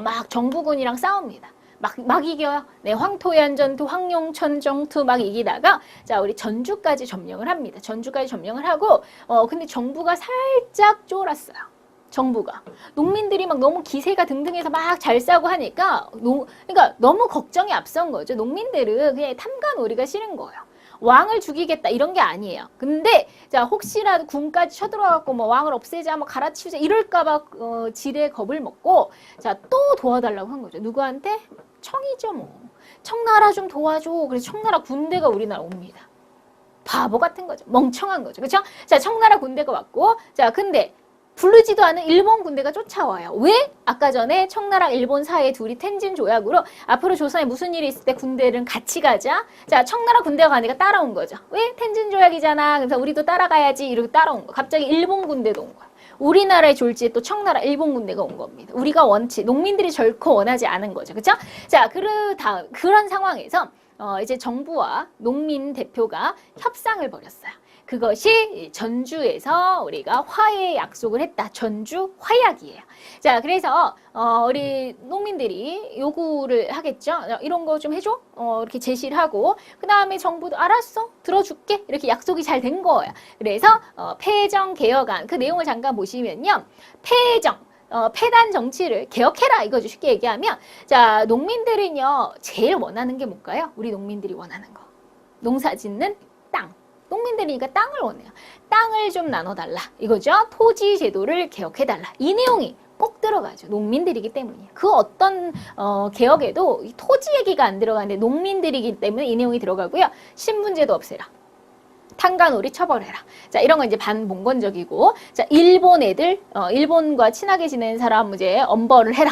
막 정부군이랑 싸웁니다. 막 이겨요. 네, 황토현 전투, 황룡천 전투 막 이기다가 자, 우리 전주까지 점령을 합니다. 전주까지 점령을 하고 근데 정부가 살짝 쫄았어요. 정부가. 농민들이 막 너무 기세가 등등해서 막 잘 싸고 하니까 그러니까 너무 걱정이 앞선 거죠. 농민들은 그냥 탐관오리가 싫은 거예요. 왕을 죽이겠다 이런 게 아니에요. 근데 자, 혹시라도 군까지 쳐들어갖고 뭐 왕을 없애자, 뭐 갈아치우자 이럴까봐 지레 겁을 먹고 자, 또 도와달라고 한 거죠. 누구한테? 청이죠 뭐. 청나라 좀 도와줘. 그래서 청나라 군대가 우리나라 옵니다. 바보 같은 거죠. 멍청한 거죠. 그렇죠? 자, 청나라 군대가 왔고 자, 근데 부르지도 않은 일본 군대가 쫓아와요. 왜? 아까 전에 청나라 일본 사이에 둘이 텐진 조약으로 앞으로 조선에 무슨 일이 있을 때 군대를 같이 가자. 자, 청나라 군대가 가니까 따라온 거죠. 왜? 텐진 조약이잖아. 그래서 우리도 따라가야지. 이러고 따라온 거. 갑자기 일본 군대도 온 거야. 우리나라의 졸지에 또 청나라 일본 군대가 온 겁니다. 우리가 농민들이 결코 원하지 않은 거죠. 그렇죠? 자, 그런 상황에서 이제 정부와 농민 대표가 협상을 벌였어요. 그것이 전주에서 우리가 화해 약속을 했다. 전주 화약이에요. 자, 그래서 우리 농민들이 요구를 하겠죠. 이런 거 좀 해줘. 이렇게 제시를 하고 그 다음에 정부도 알았어. 들어줄게. 이렇게 약속이 잘 된 거예요. 그래서 폐정 개혁안 그 내용을 잠깐 보시면요. 폐단 정치를 개혁해라 이거죠. 쉽게 얘기하면 자, 농민들은요 제일 원하는 게 뭘까요? 우리 농민들이 원하는 거. 농사 짓는 땅. 농민들이니까 땅을 원해요. 땅을 좀 나눠달라 이거죠. 토지 제도를 개혁해달라. 이 내용이 꼭 들어가죠. 농민들이기 때문이에요. 그 어떤 개혁에도 토지 얘기가 안 들어가는데 농민들이기 때문에 이 내용이 들어가고요. 신분제도 없애라. 탕간오리 처벌해라. 자, 이런 건 이제 반봉건적이고, 자, 일본 애들, 일본과 친하게 지내는 사람 이제 엄벌을 해라.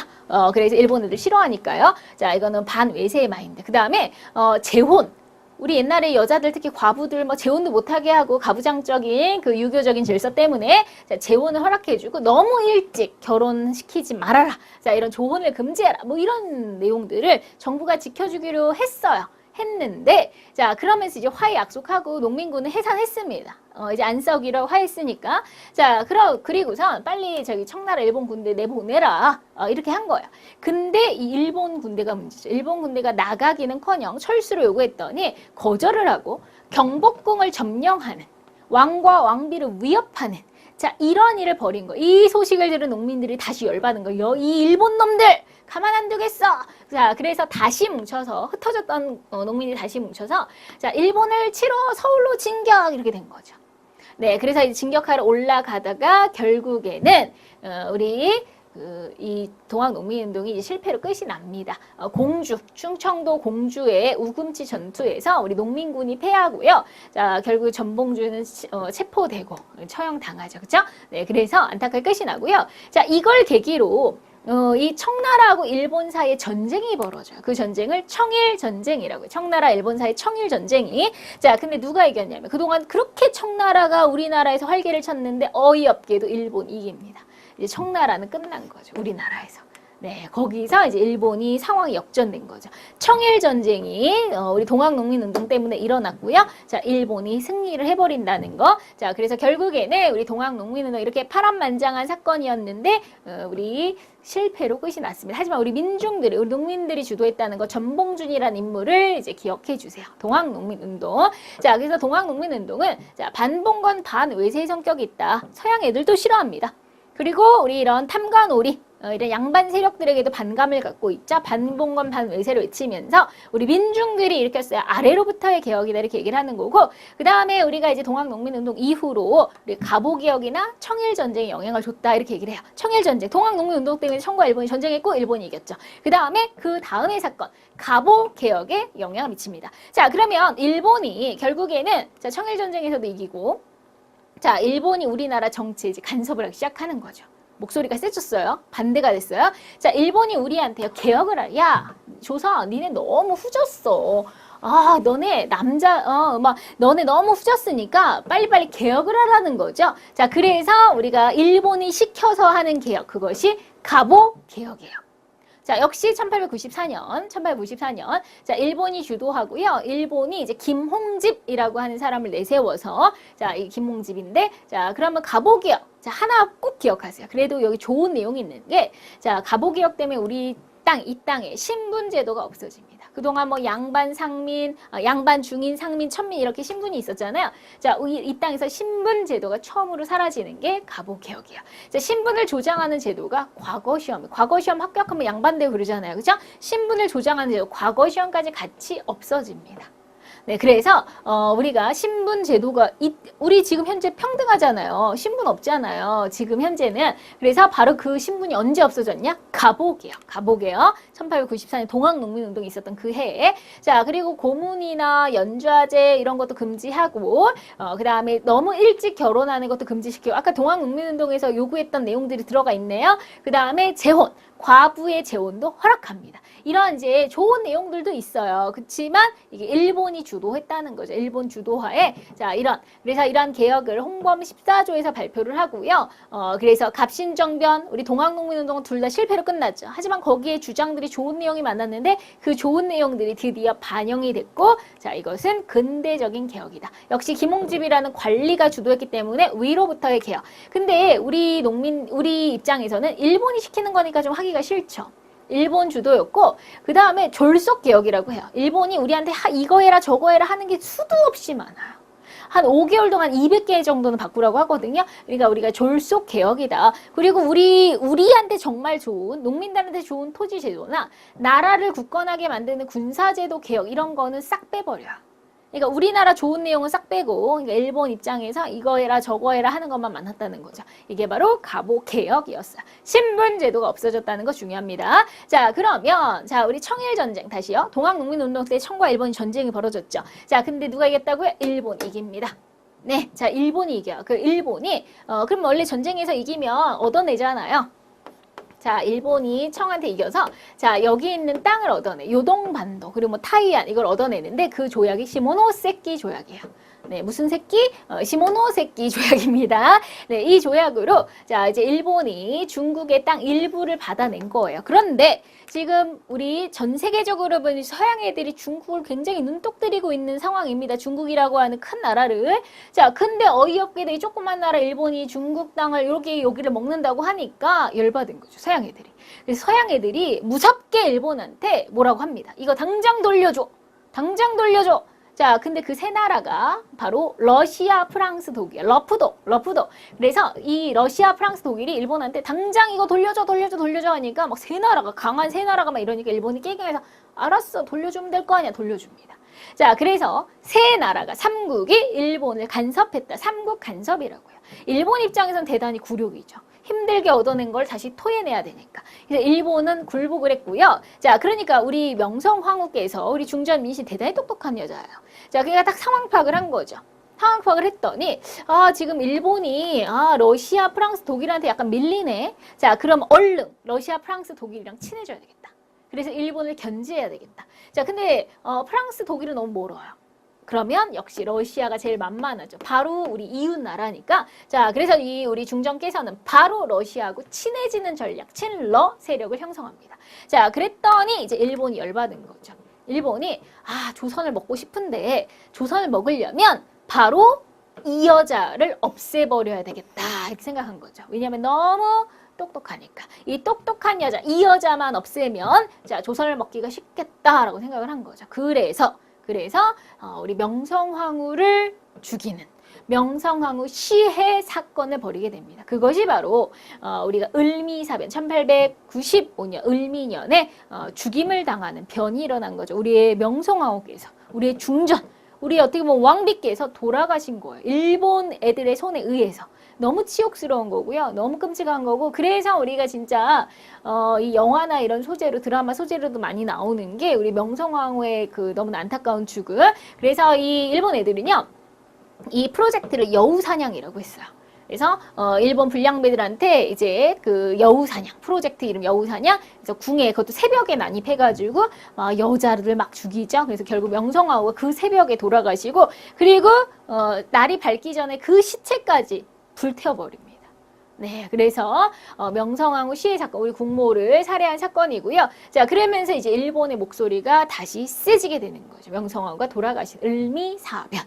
그래서 일본 애들 싫어하니까요. 자, 이거는 반외세의 마인드. 그 다음에, 재혼. 우리 옛날에 여자들 특히 과부들 뭐 재혼도 못하게 하고 가부장적인 그 유교적인 질서 때문에 자, 재혼을 허락해주고 너무 일찍 결혼시키지 말아라. 자, 이런 조혼을 금지해라. 뭐 이런 내용들을 정부가 지켜주기로 했는데 자, 그러면서 이제 화해 약속하고 농민군은 해산했습니다. 이제 안 싸우기로 화했으니까. 자, 그리고선 빨리 저기 청나라 일본 군대 내보내라. 이렇게 한 거예요. 근데 이 일본 군대가 문제죠. 일본 군대가 나가기는커녕 철수를 요구했더니 거절을 하고 경복궁을 점령하는 왕과 왕비를 위협하는 자, 이런 일을 벌인 거예요. 이 소식을 들은 농민들이 다시 열받은 거예요. 이 일본 놈들 가만 안 두겠어. 자, 그래서 다시 뭉쳐서 흩어졌던 농민이 다시 뭉쳐서 자, 일본을 치러 서울로 진격 이렇게 된 거죠. 네, 그래서 이제 진격하러 올라가다가 결국에는 우리 이 동학농민운동이 이제 실패로 끝이 납니다. 충청도 공주의 우금치 전투에서 우리 농민군이 패하고요. 자, 결국 전봉주는 체포되고 처형당하죠. 그렇죠? 네, 그래서 안타깝게 끝이 나고요. 자, 이걸 계기로 이 청나라하고 일본 사이에 전쟁이 벌어져요. 그 전쟁을 청일전쟁이라고요. 청나라 일본 사이 청일전쟁이. 자, 근데 누가 이겼냐면 그동안 그렇게 청나라가 우리나라에서 활개를 쳤는데 어이없게도 일본이 이깁니다. 이제 청나라는 끝난 거죠. 우리나라에서. 네, 거기서 이제 일본이 상황이 역전된 거죠. 청일전쟁이 우리 동학농민운동 때문에 일어났고요. 자, 일본이 승리를 해버린다는 거. 자, 그래서 결국에는 우리 동학농민운동 이렇게 파란만장한 사건이었는데 우리 실패로 끝이 났습니다. 하지만 우리 민중들이, 우리 농민들이 주도했다는 거 전봉준이라는 인물을 이제 기억해 주세요. 동학농민운동. 자, 그래서 동학농민운동은 자, 반봉건 반외세의 성격이 있다. 서양 애들도 싫어합니다. 그리고 우리 이런 탐관오리 이런 양반 세력들에게도 반감을 갖고 있자 반봉건 반외세를 외치면서 우리 민중들이 일으켰어요. 아래로부터의 개혁이다 이렇게 얘기를 하는 거고 그 다음에 우리가 이제 동학농민운동 이후로 우리 갑오개혁이나 청일전쟁에 영향을 줬다 이렇게 얘기를 해요. 청일전쟁, 동학농민운동 때문에 청과 일본이 전쟁했고 일본이 이겼죠. 그 다음의 사건 갑오개혁에 영향을 미칩니다. 자, 그러면 일본이 결국에는 자, 청일전쟁에서도 이기고 자, 일본이 우리나라 정치에 이제 간섭을 하기 시작하는 거죠. 목소리가 세졌어요. 반대가 됐어요. 자, 일본이 우리한테 개혁을 하라. 야, 조선, 니네 너무 후졌어. 아, 너네 너네 너무 후졌으니까 빨리빨리 개혁을 하라는 거죠. 자, 그래서 우리가 일본이 시켜서 하는 개혁, 그것이 갑오 개혁이에요. 자, 역시 1894년. 자, 일본이 주도하고요. 일본이 이제 김홍집이라고 하는 사람을 내세워서, 자, 이 김홍집인데, 자, 그러면 갑오개혁. 자, 하나 꼭 기억하세요. 그래도 여기 좋은 내용이 있는 게, 자, 갑오개혁 때문에 우리 이 땅에 신분 제도가 없어집니다. 그동안 뭐 양반 상민, 양반 중인 상민 천민 이렇게 신분이 있었잖아요. 자, 이 땅에서 신분 제도가 처음으로 사라지는 게 갑오개혁이에요. 자, 신분을 조장하는 제도가 과거 시험 합격하면 양반되고 그러잖아요. 그죠? 신분을 조장하는 제도 과거 시험까지 같이 없어집니다. 네, 그래서 우리가 신분 제도가 우리 지금 현재 평등하잖아요. 신분 없잖아요. 지금 현재는. 그래서 바로 그 신분이 언제 없어졌냐? 갑오개혁. 1894년 동학농민운동이 있었던 그 해에. 자, 그리고 고문이나 연좌제 이런 것도 금지하고 그다음에 너무 일찍 결혼하는 것도 금지시키고 아까 동학농민운동에서 요구했던 내용들이 들어가 있네요. 그다음에 재혼. 과부의 재혼도 허락합니다. 이런 이제 좋은 내용들도 있어요. 그렇지만 이게 일본이 주도했다는 거죠. 일본 주도하에 자 그래서 이런 개혁을 홍범 14조에서 발표를 하고요. 그래서 갑신정변 우리 동학농민운동은 둘 다 실패로 끝났죠. 하지만 거기에 주장들이 좋은 내용이 많았는데 그 좋은 내용들이 드디어 반영이 됐고 자 이것은 근대적인 개혁이다. 역시 김홍집이라는 관리가 주도했기 때문에 위로부터의 개혁. 근데 우리 입장에서는 일본이 시키는 거니까 좀 하기가 싫죠. 일본 주도였고 그 다음에 졸속 개혁이라고 해요. 일본이 우리한테 이거 해라 저거 해라 하는 게 수도 없이 많아요. 한 5개월 동안 200개 정도는 바꾸라고 하거든요. 그러니까 우리가 졸속 개혁이다. 그리고 우리한테 정말 좋은 농민들한테 좋은 토지 제도나 나라를 굳건하게 만드는 군사제도 개혁 이런 거는 싹 빼버려요. 그러니까 우리나라 좋은 내용은 싹 빼고 그러니까 일본 입장에서 이거 해라 저거 해라 하는 것만 많았다는 거죠. 이게 바로 갑오개혁이었어요. 신분제도가 없어졌다는 거 중요합니다. 자 그러면 자 우리 청일전쟁 다시요. 동학농민운동 때 청과 일본이 전쟁이 벌어졌죠. 자 근데 누가 이겼다고요? 일본 이깁니다. 네, 자 일본이 이겨요. 그 일본이 그럼 원래 전쟁에서 이기면 얻어내잖아요. 자, 일본이 청한테 이겨서 자, 여기 있는 땅을 얻어내. 요동반도 그리고 뭐 타이안 이걸 얻어내는데 그 조약이 시모노세키 조약이에요. 네, 무슨 새끼? 시모노세키 조약입니다. 네, 이 조약으로 자, 이제 일본이 중국의 땅 일부를 받아낸 거예요. 그런데 지금 우리 전 세계적으로 보니 서양 애들이 중국을 굉장히 눈독 들이고 있는 상황입니다. 중국이라고 하는 큰 나라를. 자, 근데 어이없게 이 조그만 나라 일본이 중국 땅을 이렇게 여기를 먹는다고 하니까 열받은 거죠. 서양 애들이. 그래서 서양 애들이 무섭게 일본한테 뭐라고 합니다. 이거 당장 돌려줘. 당장 돌려줘. 자, 근데 그 세 나라가 바로 러시아, 프랑스, 독일, 러프독. 그래서 이 러시아, 프랑스, 독일이 일본한테 당장 이거 돌려줘 하니까 막 세 나라가, 강한 세 나라가 막 이러니까 일본이 깨갱해서 알았어, 돌려주면 될 거 아니야, 돌려줍니다. 자, 그래서 세 나라가, 삼국이 일본을 간섭했다. 삼국 간섭이라고요. 일본 입장에선 대단히 굴욕이죠. 힘들게 얻어낸 걸 다시 토해내야 되니까. 그래서 일본은 굴복을 했고요. 자, 그러니까 우리 명성황후께서 우리 중전 민씨 대단히 똑똑한 여자예요. 자, 그러니까 딱 상황 파악을 한 거죠. 상황 파악을 했더니 지금 일본이 러시아, 프랑스, 독일한테 약간 밀리네. 자, 그럼 얼른 러시아, 프랑스, 독일이랑 친해져야 되겠다. 그래서 일본을 견제해야 되겠다. 자, 근데 프랑스, 독일은 너무 멀어요. 그러면 역시 러시아가 제일 만만하죠. 바로 우리 이웃 나라니까. 자, 그래서 우리 중정께서는 바로 러시아하고 친해지는 전략, 친러 세력을 형성합니다. 자, 그랬더니 이제 일본이 열받은 거죠. 일본이 조선을 먹고 싶은데 조선을 먹으려면 바로 이 여자를 없애버려야 되겠다 이렇게 생각한 거죠. 왜냐하면 너무 똑똑하니까. 이 똑똑한 여자, 이 여자만 없애면 자 조선을 먹기가 쉽겠다라고 생각을 한 거죠. 그래서 우리 명성황후를 죽이는 명성황후 시해 사건을 벌이게 됩니다. 그것이 바로 우리가 을미사변 1895년 을미년에 죽임을 당하는 변이 일어난 거죠. 우리의 명성황후께서 우리의 중전 우리 어떻게 보면 왕비께서 돌아가신 거예요. 일본 애들의 손에 의해서. 너무 치욕스러운 거고요. 너무 끔찍한 거고. 그래서 우리가 진짜 이 영화나 이런 소재로 드라마 소재로도 많이 나오는 게 우리 명성황후의 그 너무나 안타까운 죽음. 그래서 이 일본 애들은요. 이 프로젝트를 여우사냥이라고 했어요. 그래서 일본 불량배들한테 이제 그 여우사냥 프로젝트 이름 여우사냥 그래서 궁에 그것도 새벽에 난입해가지고 여자를 막 죽이죠. 그래서 결국 명성황후가 그 새벽에 돌아가시고 그리고 날이 밝기 전에 그 시체까지 불태워버립니다. 네, 그래서 명성황후 시해 사건, 우리 국모를 살해한 사건이고요. 자, 그러면서 이제 일본의 목소리가 다시 세지게 되는 거죠. 명성황후가 돌아가신 을미사변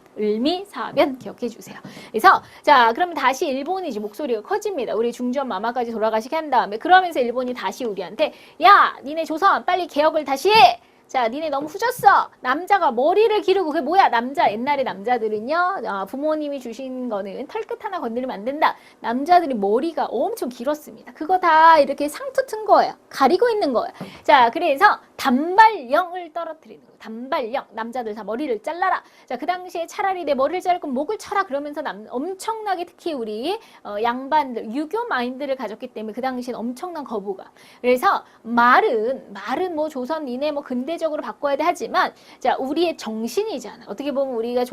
기억해 주세요. 그래서 자, 그러면 다시 일본이 이제 목소리가 커집니다. 우리 중전 마마까지 돌아가시게 한 다음에 그러면서 일본이 다시 우리한테 야, 니네 조선 빨리 개혁을 다시 해. 자, 니네 너무 후졌어. 남자가 머리를 기르고 그게 뭐야? 남자, 옛날에 남자들은요. 부모님이 주신 거는 털끝 하나 건드리면 안 된다. 남자들이 머리가 엄청 길었습니다. 그거 다 이렇게 상투 튼 거예요. 가리고 있는 거예요. 자, 그래서 단발령을 떨어뜨리는 거예요. 단발령. 남자들 다 머리를 잘라라. 자, 그 당시에 차라리 내 머리를 자를 거면 목을 쳐라. 그러면서 엄청나게 특히 우리 양반들, 유교 마인드를 가졌기 때문에 그 당시에는 엄청난 거부감. 그래서 말은 뭐 조선 니네 뭐 근대적으로 바꿔야 돼 하지만 자, 우리의 정신이잖아. 어떻게 보면 우리가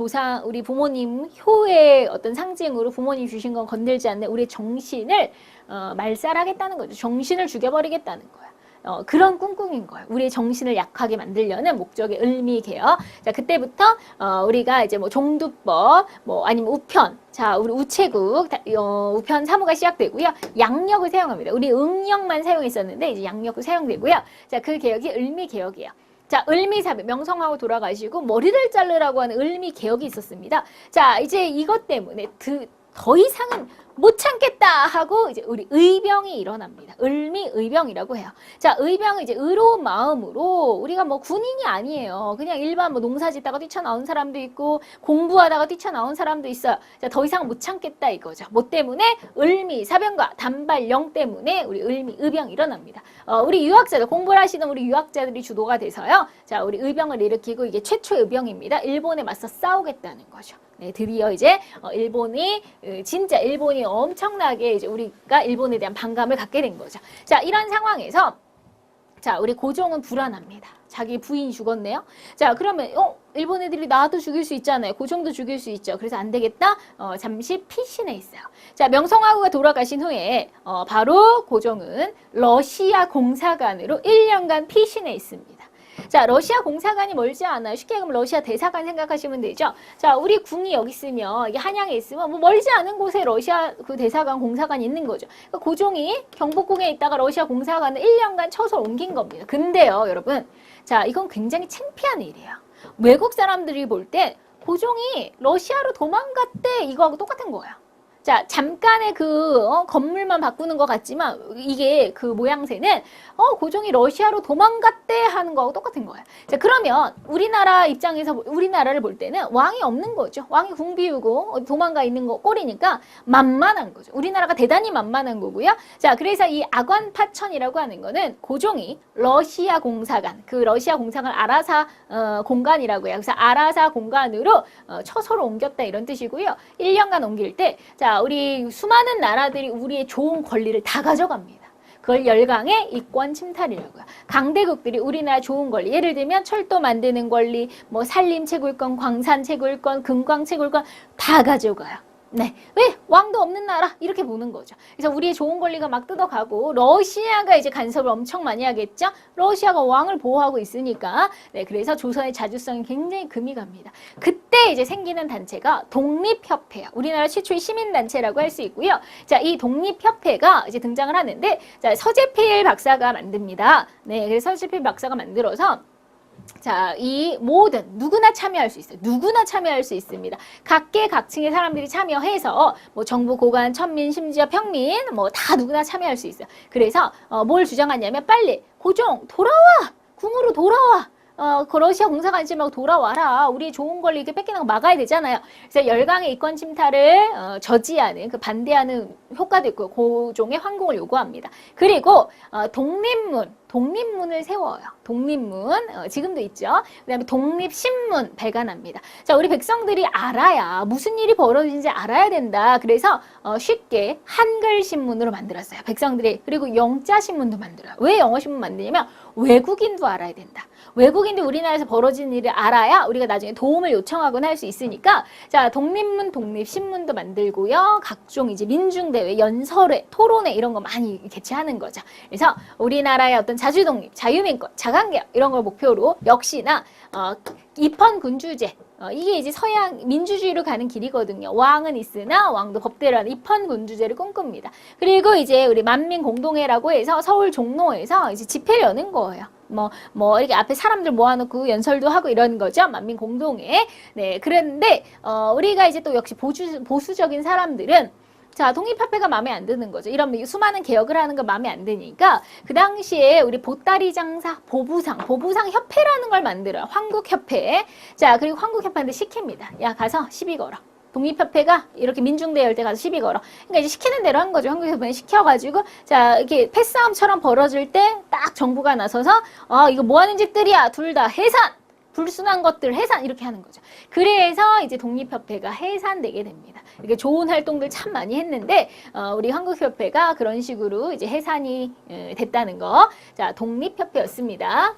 우리 부모님 효의 어떤 상징으로 부모님 주신 건 건들지 않는 우리의 정신을 말살하겠다는 거죠. 정신을 죽여버리겠다는 거야. 그런 꿍꿍인 거예요. 우리의 정신을 약하게 만들려는 목적의 을미개혁. 자, 그때부터 우리가 이제 뭐 종두법, 뭐 아니면 우편, 자, 우리 우체국, 우편 사무가 시작되고요. 양력을 사용합니다. 우리 응력만 사용했었는데 이제 양력도 사용되고요. 자, 그 개혁이 을미개혁이에요. 자, 을미사변, 명성황후 돌아가시고 머리를 자르라고 하는 을미개혁이 있었습니다. 자, 이제 이것 때문에 더 이상은 못 참겠다 하고 이제 우리 의병이 일어납니다. 을미의병이라고 해요. 자, 의병은 이제 의로운 마음으로 우리가 뭐 군인이 아니에요. 그냥 일반 뭐 농사 짓다가 뛰쳐나온 사람도 있고 공부하다가 뛰쳐나온 사람도 있어요. 자, 더 이상 못 참겠다 이거죠. 뭐 때문에? 을미사변과 단발령 때문에 우리 을미의병이 일어납니다. 우리 유학자들, 공부를 하시는 우리 유학자들이 주도가 돼서요. 자, 우리 의병을 일으키고 이게 최초의 의병입니다. 일본에 맞서 싸우겠다는 거죠. 네, 드디어 이제 진짜 일본이 엄청나게 이제 우리가 일본에 대한 반감을 갖게 된 거죠. 자, 이런 상황에서 자, 우리 고종은 불안합니다. 자기 부인이 죽었네요. 자, 그러면 일본 애들이 나도 죽일 수 있잖아요. 고종도 죽일 수 있죠. 그래서 안 되겠다. 잠시 피신해 있어요. 자, 명성황후가 돌아가신 후에 바로 고종은 러시아 공사관으로 1년간 피신해 있습니다. 자, 러시아 공사관이 멀지 않아요. 쉽게 얘기하면 러시아 대사관 생각하시면 되죠. 자, 우리 궁이 여기 있으면, 이게 한양에 있으면 뭐 멀지 않은 곳에 러시아 그 대사관, 공사관이 있는 거죠. 그러니까 고종이 경복궁에 있다가 러시아 공사관을 1년간 쳐서 옮긴 겁니다. 근데요, 여러분. 자, 이건 굉장히 창피한 일이에요. 외국 사람들이 볼 때 고종이 러시아로 도망갔대 이거하고 똑같은 거예요. 자, 잠깐의 건물만 바꾸는 것 같지만 이게 그 모양새는 고종이 러시아로 도망갔대 하는 거하고 똑같은 거예요. 자, 그러면 우리나라 입장에서 우리나라를 볼 때는 왕이 없는 거죠. 왕이 궁 비우고 도망가 있는 거 꼴이니까 만만한 거죠. 우리나라가 대단히 만만한 거고요. 자, 그래서 이 아관파천이라고 하는 거는 고종이 러시아 공사관, 그 러시아 공사관 아라사 공간이라고 해요. 그래서 아라사 공간으로 처소로 옮겼다 이런 뜻이고요. 1년간 옮길 때 자, 우리 수많은 나라들이 우리의 좋은 권리를 다 가져갑니다. 그걸 열강의 이권 침탈이라고요. 강대국들이 우리나라 좋은 권리, 예를 들면 철도 만드는 권리, 뭐 산림 채굴권, 광산 채굴권, 금광 채굴권 다 가져가요. 네, 왜? 왕도 없는 나라 이렇게 보는 거죠. 그래서 우리의 좋은 권리가 막 뜯어가고 러시아가 이제 간섭을 엄청 많이 하겠죠. 러시아가 왕을 보호하고 있으니까. 네, 그래서 조선의 자주성이 굉장히 금이 갑니다. 그때 이제 생기는 단체가 독립협회야. 우리나라 최초의 시민단체라고 할 수 있고요. 자, 이 독립협회가 이제 등장을 하는데, 자, 서재필 박사가 만듭니다. 네, 그래서 서재필 박사가 만들어서 자, 이 모든 누구나 참여할 수 있어요. 누구나 참여할 수 있습니다. 각계각층의 사람들이 참여해서 뭐 정부, 고관, 천민, 심지어 평민 뭐 다 누구나 참여할 수 있어요. 그래서 뭘 주장하냐면 빨리 고종 돌아와! 궁으로 돌아와! 그 러시아 공사관 좀 하고 돌아와라. 우리의 좋은 권리 이렇게 뺏기는 거 막아야 되잖아요. 그래서 열강의 이권 침탈을 저지하는, 그 반대하는 효과도 있고요. 고종의 황공을 요구합니다. 그리고 독립문을 세워요. 독립문, 지금도 있죠. 그 다음에 독립신문 발간합니다. 자, 우리 백성들이 알아야, 무슨 일이 벌어지는지 알아야 된다. 그래서 쉽게 한글 신문으로 만들었어요. 백성들이. 그리고 영자 신문도 만들어요. 왜 영어 신문 만드냐면 외국인도 알아야 된다. 외국인도 우리나라에서 벌어진 일을 알아야 우리가 나중에 도움을 요청하거나 할 수 있으니까, 자, 독립문, 독립신문도 만들고요. 각종 이제 민중대회, 연설회, 토론회 이런 거 많이 개최하는 거죠. 그래서 우리나라의 어떤 자주독립, 자유민권, 자강개혁 이런 걸 목표로 역시나 입헌군주제, 이게 이제 서양 민주주의로 가는 길이거든요. 왕은 있으나 왕도 법대로라는 입헌군주제를 꿈꿉니다. 그리고 이제 우리 만민공동회라고 해서 서울 종로에서 이제 집회를 여는 거예요. 이렇게 앞에 사람들 모아놓고 연설도 하고 이런 거죠. 만민공동회. 네, 그런데, 우리가 이제 또 역시 보수적인 사람들은 자, 독립협회가 마음에 안 드는 거죠. 이런 수많은 개혁을 하는 거 마음에 안 드니까 그 당시에 우리 보따리 장사, 보부상 협회라는 걸 만들어요. 황국협회. 자, 그리고 황국협회한테 시킵니다. 야, 가서 시비 걸어. 독립협회가 이렇게 민중대회 때 가서 시비 걸어. 그러니까 이제 시키는 대로 한 거죠. 한국협회는 시켜가지고, 자, 이렇게 패싸움처럼 벌어질 때 딱 정부가 나서서, 이거 뭐 하는 짓들이야. 둘 다 해산! 불순한 것들 해산! 이렇게 하는 거죠. 그래서 이제 독립협회가 해산되게 됩니다. 이렇게 좋은 활동들 참 많이 했는데, 우리 한국협회가 그런 식으로 이제 해산이 됐다는 거. 자, 독립협회였습니다.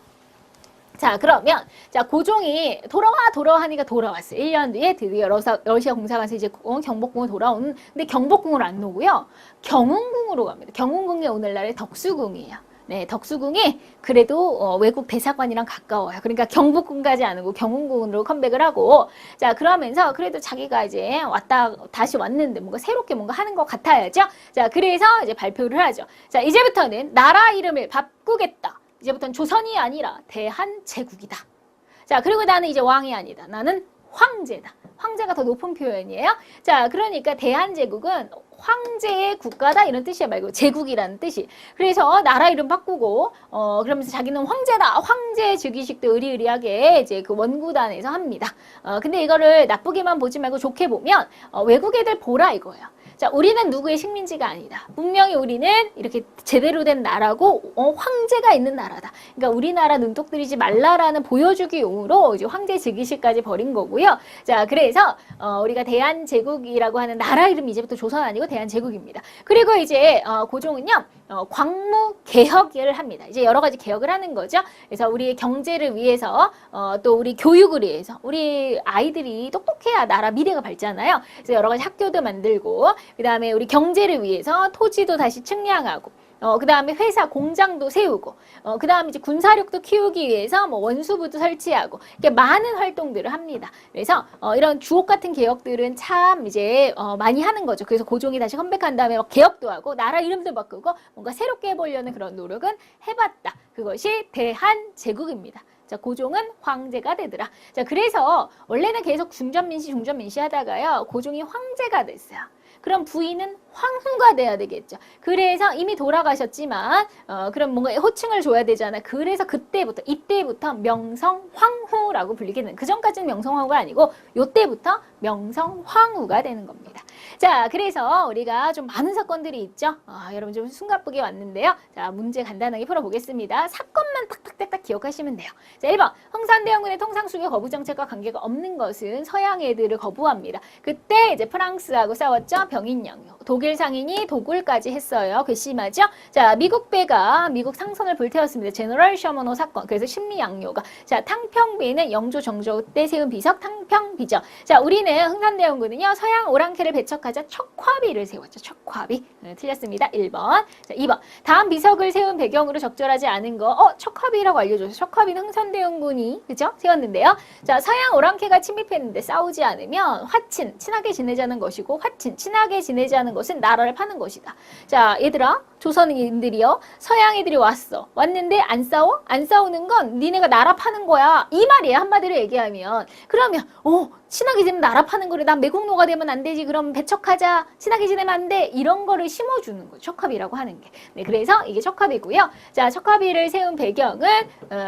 자, 그러면, 자, 고종이 돌아와 하니까 돌아왔어요. 1년 뒤에 드디어 러시아 공사 가서 이제 경복궁으로 돌아오는, 근데 경복궁으로 안 오고요. 경운궁으로 갑니다. 경운궁이 오늘날의 덕수궁이에요. 네, 덕수궁이 그래도 외국 대사관이랑 가까워요. 그러니까 경복궁까지 안 오고 경운궁으로 컴백을 하고, 자, 그러면서 그래도 자기가 이제 다시 왔는데 뭔가 새롭게 뭔가 하는 것 같아야죠. 자, 그래서 이제 발표를 하죠. 자, 이제부터는 나라 이름을 바꾸겠다. 이제부터는 조선이 아니라 대한제국이다. 자, 그리고 나는 이제 왕이 아니다. 나는 황제다. 황제가 더 높은 표현이에요. 자, 그러니까 대한제국은 황제의 국가다 이런 뜻이야 말고 제국이라는 뜻이. 그래서 나라 이름 바꾸고 그러면서 자기는 황제다. 황제 즉위식도 의리의리하게 이제 그 원구단에서 합니다. 근데 이거를 나쁘게만 보지 말고 좋게 보면 외국 애들 보라 이거예요. 자, 우리는 누구의 식민지가 아니다. 분명히 우리는 이렇게 제대로 된 나라고 황제가 있는 나라다. 그러니까 우리나라 눈독 들이지 말라라는 보여주기 용으로 이제 황제 즉위식까지 벌인 거고요. 자, 그래서 우리가 대한제국이라고 하는 나라 이름이 이제부터 조선 아니고 대한제국입니다. 그리고 이제 고종은요. 광무 개혁을 합니다. 이제 여러 가지 개혁을 하는 거죠. 그래서 우리의 경제를 위해서 또 우리 교육을 위해서 우리 아이들이 똑똑해야 나라 미래가 밝잖아요. 그래서 여러 가지 학교도 만들고 그 다음에 우리 경제를 위해서 토지도 다시 측량하고 그 다음에 회사, 공장도 세우고, 그 다음에 이제 군사력도 키우기 위해서 뭐 원수부도 설치하고, 이렇게 많은 활동들을 합니다. 그래서, 이런 주옥 같은 개혁들은 참 이제, 많이 하는 거죠. 그래서 고종이 다시 컴백한 다음에 막 개혁도 하고, 나라 이름도 바꾸고, 뭔가 새롭게 해보려는 그런 노력은 해봤다. 그것이 대한제국입니다. 자, 고종은 황제가 되더라. 자, 그래서 원래는 계속 중전민시 하다가요, 고종이 황제가 됐어요. 그럼 부인은 황후가 돼야 되겠죠. 그래서 이미 돌아가셨지만 그럼 뭔가 호칭을 줘야 되잖아요. 그래서 이때부터 명성황후라고 불리게 되는. 그 전까지는 명성황후가 아니고 요때부터 명성황후가 되는 겁니다. 자, 그래서 우리가 좀 많은 사건들이 있죠. 여러분 좀 숨가쁘게 왔는데요. 자, 문제 간단하게 풀어보겠습니다. 사건만 탁탁탁탁 기억하시면 돼요. 자, 1번 흥선대원군의 통상수교 거부 정책과 관계가 없는 것은 서양 애들을 거부합니다. 그때 이제 프랑스하고 싸웠죠. 병인양요. 독일 상인이 도굴까지 했어요. 괘씸하죠. 자, 미국 배가 미국 상선을 불태웠습니다. 제너럴 셔먼호 사건. 그래서 심리양요가. 자, 탕평비는 영조 정조 때 세운 비석 탕평비죠. 자, 우리는 흥선대원군은요. 서양 오랑캐를 배척하자 척화비를 세웠죠. 척화비. 네, 틀렸습니다. 1번. 자, 2번. 다음 비석을 세운 배경으로 적절하지 않은 거. 척화비라고 알려줘서 척화비는 흥선대원군이 그죠? 세웠는데요. 자, 서양 오랑캐가 침입했는데 싸우지 않으면 친하게 지내자는 것이고 친하게 지내자는 것은 나라를 파는 것이다. 자, 얘들아, 조선인들이요. 서양 애들이 왔는데 안 싸워? 안 싸우는 건 니네가 나라 파는 거야. 이 말이에요. 한마디로 얘기하면. 그러면 친하게 지내면 나라 파는 거래. 난 매국노가 되면 안 되지. 그럼 배척하자. 친하게 지내면 안 돼. 이런 거를 심어주는 거죠. 척화비라고 하는 게. 네, 그래서 이게 척화비고요. 자, 척화비를 세운 배경은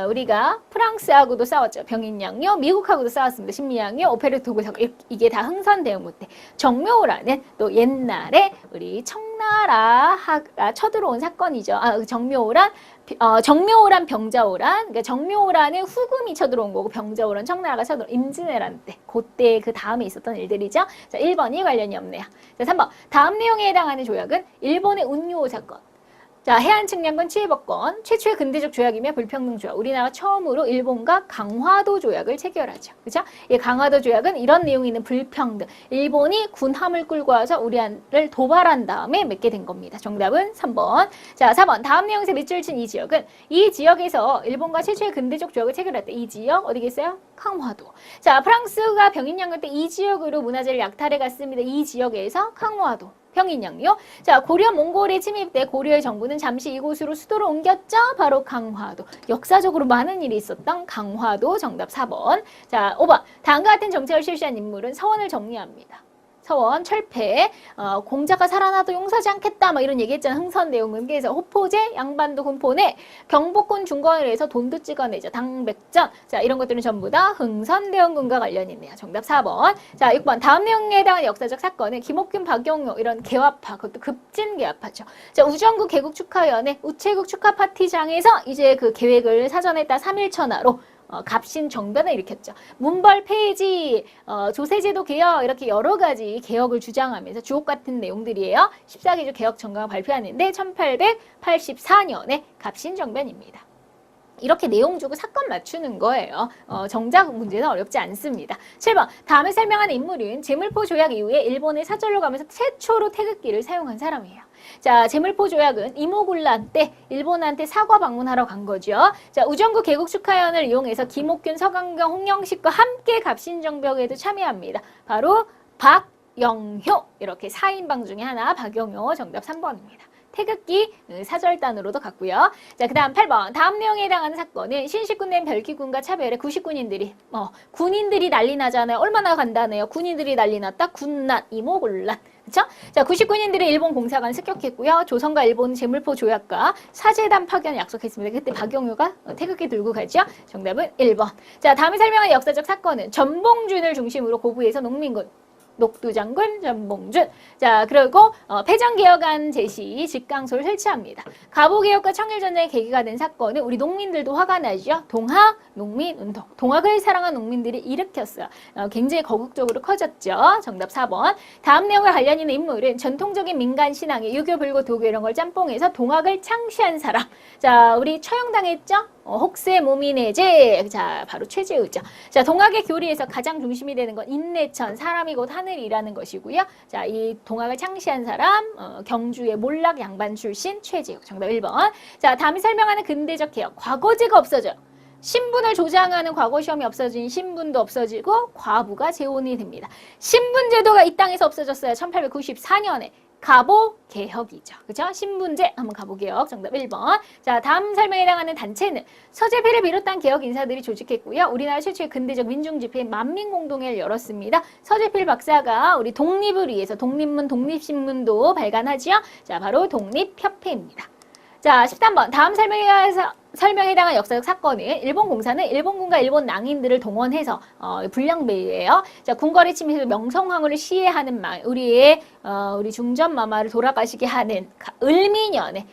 우리가 프랑스하고도 싸웠죠. 병인양요. 미국하고도 싸웠습니다. 심리양요. 오페르 도굴 사건. 이게 다 흥선대원군 때. 정묘라는 또 옛날에 우리 청나라가 쳐들어온 사건이죠. 정묘호란 병자호란. 그러니까 정묘호란은 후금이 쳐들어온 거고 병자호란 청나라가 쳐들어온 임진왜란 때. 그때 그 다음에 있었던 일들이죠. 자, 1번이 관련이 없네요. 자, 3번. 다음 내용에 해당하는 조약은 일본의 운요 사건. 자, 해안측량권 치해법권 최초의 근대적 조약이며 불평등 조약. 우리나라가 처음으로 일본과 강화도 조약을 체결하죠. 그죠? 이 강화도 조약은 이런 내용이 있는 불평등. 일본이 군함을 끌고 와서 우리를 도발한 다음에 맺게 된 겁니다. 정답은 3번. 자, 4번. 다음 내용에서 밑줄 친 이 지역은 이 지역에서 일본과 최초의 근대적 조약을 체결했다. 이 지역 어디겠어요? 강화도. 자, 프랑스가 병인양요 때 이 지역으로 문화재를 약탈해 갔습니다. 이 지역에서 강화도. 평인양요. 자, 고려 몽골의 침입 때 고려의 정부는 잠시 이곳으로 수도를 옮겼죠. 바로 강화도. 역사적으로 많은 일이 있었던 강화도. 정답 4번. 자, 5번. 다음과 같은 정책을 실시한 인물은 서원을 정리합니다. 서원, 철폐, 공자가 살아나도 용서하지 않겠다 막 이런 얘기했잖아. 흥선 내용은. 그래서 호포제, 양반도 군포내, 경복궁 중건을 해서 돈도 찍어내죠. 당백전. 자, 이런 것들은 전부 다 흥선대원군과 관련이 있네요. 정답 4번. 자, 6번. 다음 내용에 해당하는 역사적 사건은 김옥균, 박용효 이런 개화파, 그것도 급진 개화파죠. 자, 우정국 개국 축하위원회, 우체국 축하 파티장에서 이제 그 계획을 사전에 따 3일 천하로 갑신 정변을 일으켰죠. 문벌 폐지, 조세제도 개혁 이렇게 여러 가지 개혁을 주장하면서 주옥 같은 내용들이에요. 14기조 개혁 정강을 발표하는데 1884년에 갑신 정변입니다. 이렇게 내용 주고 사건 맞추는 거예요. 정작 문제는 어렵지 않습니다. 7번. 다음에 설명하는 인물은 제물포 조약 이후에 일본에 사절로 가면서 최초로 태극기를 사용한 사람이에요. 자, 제물포 조약은 이모군란 때 일본한테 사과 방문하러 간 거죠. 자, 우정국 개국 축하연을 이용해서 김옥균, 서강경, 홍영식과 함께 갑신정변에도 참여합니다. 바로 박영효. 이렇게 4인방 중에 하나 박영효. 정답 3번입니다. 태극기 사절단으로도 갔고요. 자, 그 다음 8번. 다음 내용에 해당하는 사건은 신식군된 별기군과 차별해 99군인들이 군인들이 난리 나잖아요. 얼마나 간단해요. 군인들이 난리 났다. 군난, 이모군란. 그쵸? 자, 99군인들이 일본 공사관 습격했고요. 조선과 일본 제물포 조약과 사제단 파견 약속했습니다. 그때 박용효가 태극기 들고 가죠. 정답은 1번. 자, 다음에 설명한 역사적 사건은 전봉준을 중심으로 고부에서 농민군 녹두장군 전봉준. 자, 그리고 패전개혁안 제시 직강소를 설치합니다. 갑오개혁과 청일전쟁의 계기가 된 사건은 우리 농민들도 화가 나죠. 동학 농민운동. 동학을 사랑한 농민들이 일으켰어요. 굉장히 거국적으로 커졌죠. 정답 4번. 다음 내용과 관련 있는 인물은 전통적인 민간 신앙의 유교, 불교, 도교 이런 걸 짬뽕해서 동학을 창시한 사람. 자, 우리 처형당했죠? 혹세 모민의제. 자, 바로 최재우죠. 자, 동학의 교리에서 가장 중심이 되는 건 인내천, 사람이 곧 하늘이라는 것이고요. 자, 이 동학을 창시한 사람, 경주의 몰락 양반 출신 최재우. 정답 1번. 자, 다음에 설명하는 근대적 개혁. 과거제가 없어져요. 신분을 조장하는 과거 시험이 없어진 신분도 없어지고 과부가 재혼이 됩니다. 신분제도가 이 땅에서 없어졌어요. 1894년에. 갑오개혁이죠. 그죠? 신분제 한번 갑오개혁. 정답 1번. 자, 다음 설명에 해당하는 단체는 서재필을 비롯한 개혁 인사들이 조직했고요. 우리나라 최초의 근대적 민중집회 만민공동회를 열었습니다. 서재필 박사가 우리 독립을 위해서 독립문, 독립신문도 발간하지요. 자, 바로 독립협회입니다. 자, 13번. 다음 설명에 해당한 역사적 사건은 일본 공사는 일본군과 일본 낭인들을 동원해서 불량배예요. 자, 군거래 침해에서 명성황후를 시해하는 우리 중전 마마를 돌아가시게 하는 을미년에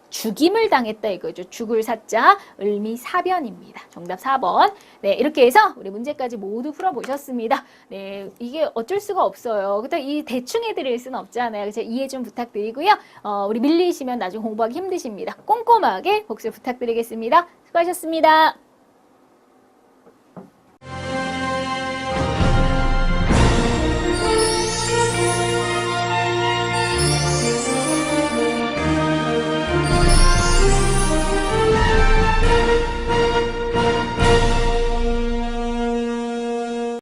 죽임을 당했다 이거죠. 죽을 사자 을미사변입니다. 정답 4번. 네, 이렇게 해서 우리 문제까지 모두 풀어보셨습니다. 네, 이게 어쩔 수가 없어요. 그렇다고 이 대충 해드릴 수는 없잖아요. 그래서 이해 좀 부탁드리고요. 우리 밀리시면 나중에 공부하기 힘드십니다. 꼼꼼하게 복습 부탁드리겠습니다. 수고하셨습니다.